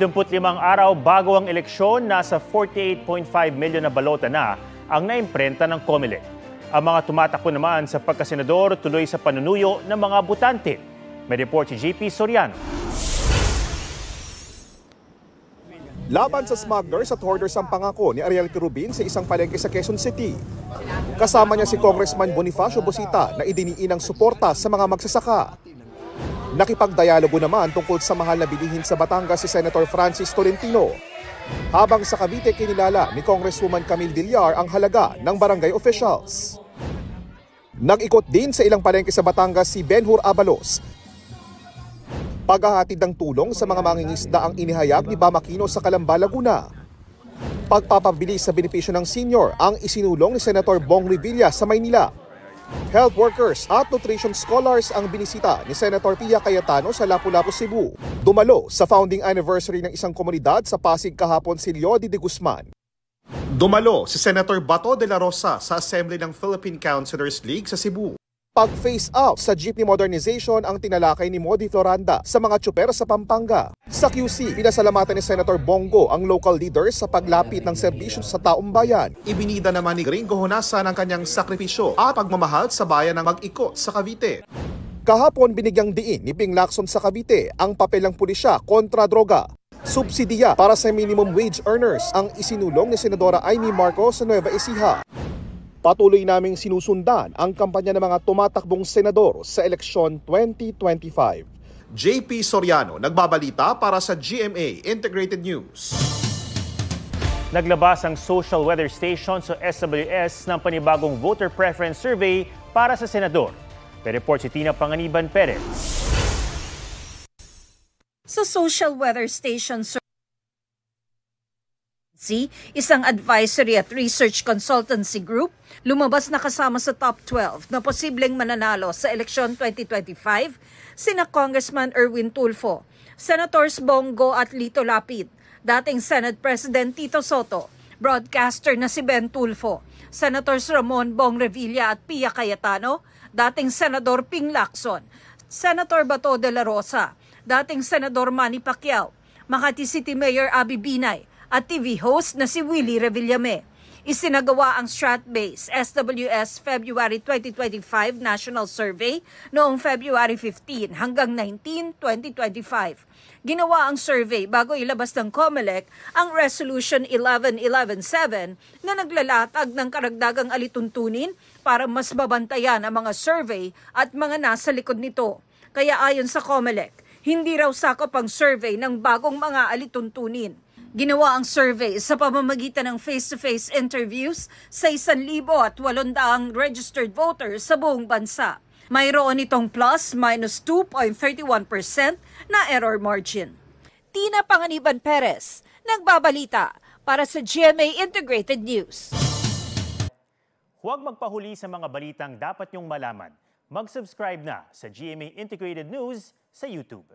75 araw bago ang eleksyon, nasa 48.5 milyon na balota na ang naimprenta ng COMELEC. Ang mga tumatakbo naman sa pagkasenador tuloy sa panunuyo ng mga botante. May report si JP Soriano. Laban sa smugglers at hoarders ang pangako ni Ariel Quirubin sa isang palengke sa Quezon City. Kasama niya si Congressman Bonifacio Busita na idiniin ang suporta sa mga magsasaka. Nakipagdialogo naman tungkol sa mahal na bilihin sa Batangas si Senator Francis Tolentino. Habang sa Cavite kinilala ni Congresswoman Camille Villar ang halaga ng barangay officials. Nag-ikot din sa ilang palengke sa Batangas si Benhur Abalos. Paghahatid ng tulong sa mga mangingisda ang inihayag ni Bam Aquino sa Calamba, Laguna. Pagpapabilis sa benepisyo ng senior ang isinulong ni Senator Bong Revilla sa Maynila. Health workers at nutrition scholars ang binisita ni Senator Pia Cayetano sa Lapu-Lapu, Cebu. Dumalo sa founding anniversary ng isang komunidad sa Pasig kahapon si Leody de Guzman. Dumalo si Senator Bato de la Rosa sa Assembly ng Philippine Councilors League sa Cebu. Pag-face out sa jeepney modernization ang tinalakay ni Modi Floranda sa mga tsuper sa Pampanga. Sa QC, pinasalamatan ni Senator Bongo ang local leaders sa paglapit ng serbisyo sa taong bayan. Ibinida naman ni Gringo Honasan ang kanyang sakripisyo at pagmamahal sa bayan ng mag-ikot sa Cavite. Kahapon binigyang diin ni Ping Lacson sa Cavite ang papel ng pulisya kontra droga. Subsidiya para sa minimum wage earners ang isinulong ni Senadora Amy Marcos sa Nueva Ecija. Patuloy naming sinusundan ang kampanya ng mga tumatakbong senador sa eleksyon 2025. JP Soriano, nagbabalita para sa GMA Integrated News. Naglabas ang Social Weather Station sa SWS ng panibagong voter preference survey para sa senador. May report si Tina Panganiban Perez. Sa Social Weather Station isang advisory at research consultancy group, lumabas na kasama sa top 12 na posibleng mananalo sa eleksyon 2025 sina Congressman Erwin Tulfo, Senators Bongo at Lito Lapid, dating Senate President Tito Soto, broadcaster na si Ben Tulfo, Senators Ramon Bong Revilla at Pia Cayetano, dating Senador Ping Lacson, Senator Bato de la Rosa, dating Senador Manny Pacquiao, Makati City Mayor Abby Binay, at TV host na si Willie Revillame. Isinagawa ang Strat-based SWS February 2025 National Survey noong February 15 hanggang 19, 2025. Ginawa ang survey bago ilabas ng COMELEC ang Resolution 11-11-7 na naglalatag ng karagdagang alituntunin para mas mabantayan ang mga survey at mga nasa likod nito. Kaya ayon sa COMELEC, hindi raw sakop ang survey ng bagong mga alituntunin. Ginawa ang survey sa pamamagitan ng face-to-face interviews sa 1,800 registered voters sa buong bansa. Mayroon itong plus-minus 2.31% na error margin. Tina Panganiban Perez, nagbabalita para sa GMA Integrated News. Huwag magpahuli sa mga balitang dapat niyong malaman. Mag-subscribe na sa GMA Integrated News sa YouTube.